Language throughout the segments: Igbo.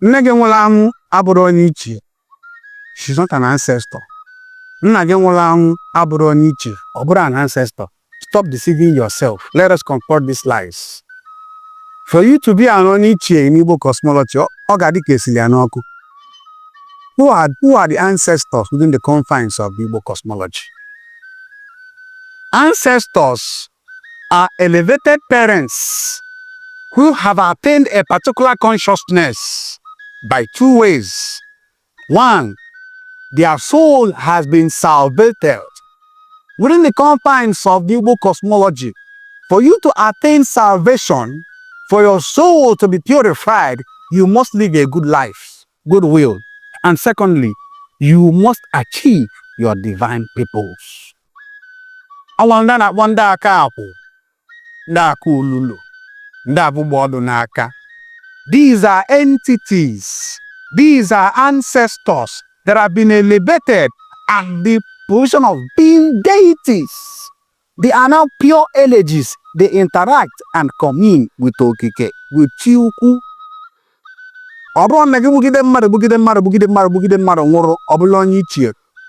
Nne gị nwụrụ anwụ abụrụ onye ichie. She's not an ancestor. Nna gị nwụrụ anwụ abụrụ onye ichie. Ọ bụrụ an ancestor. Stop deceiving yourself. Let us confront these lies. For you to be an onye ichie in Igbo cosmology, ọ ga-adị ka esili ya n'ọkụ. Who are the ancestors within the confines of Igbo cosmology? Ancestors are elevated parents who have attained a particular consciousness by two ways. One, their soul has been salvated. Within the confines of the Igbo cosmology, for you to attain salvation, for your soul to be purified, you must live a good life, goodwill. And secondly, you must achieve your divine purpose. Awanda na wanda aka akwụ, ndị aka olulu, ndị abụgbọ ọdụ n'aka. These are entities. These are ancestors that have been elevated at the position of being deities. They are now pure energies. They interact and commune with Okike, with Chiukwu.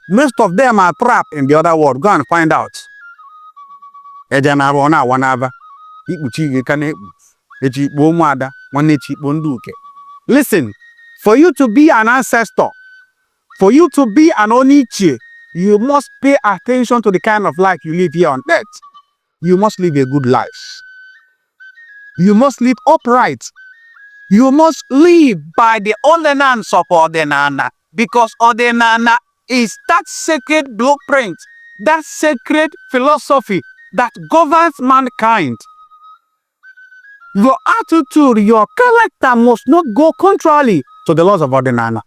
Most of them are trapped in the other world. Go and find out. Listen, for you to be an ancestor, for you to be an Onichie, you must pay attention to the kind of life you live here on earth. You must live a good life. You must live upright. You must live by the ordinance of Ordinana, because Ordinana is that sacred blueprint, that sacred philosophy that governs mankind. Your attitude, your character must not go contrary to the laws of Ordinana.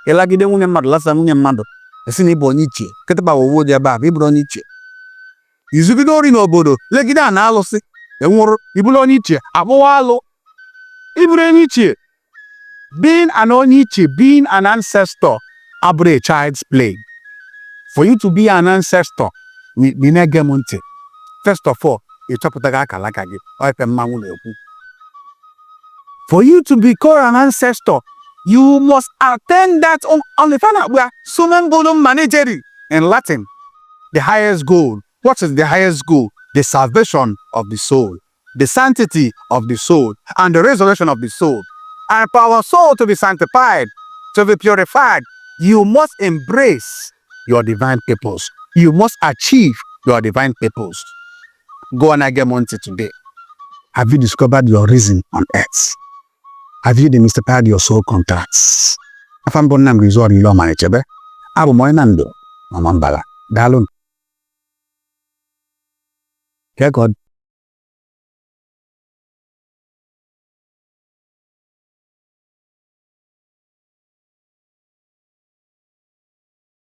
Elagide nwunye mmadụ lasa nwunye mmadụ esi na ịbụ onye ichie kịtịkpa owo dị ebe a ịbụrụ onye ichie. Izugide ori n'obodo legide a na-alụsị enwụrụ ịbụrụ onye ichie abụwa alụ ịbụrụ onye ichie. Being an onye ichie, being an ancestor abụrụ a child's play. For you to be an ancestor, na-ege m ntị. First of all, ịchọpụta gị akala aka gị ọ ife mmanwụ na-ekwu. For you to become an ancestor, you must attain that on the final where summum bonum manageri in Latin, the highest goal. What is the highest goal? The salvation of the soul, the sanctity of the soul, and the resurrection of the soul. And for our soul to be sanctified, to be purified, you must embrace your divine purpose. You must achieve your divine purpose. Go and get Monte today. Have you discovered your reason on earth? Have you demystified your soul contracts? Afam Bonam resort in law managebe. Abu Moinando, Mamambala. Dalun. God.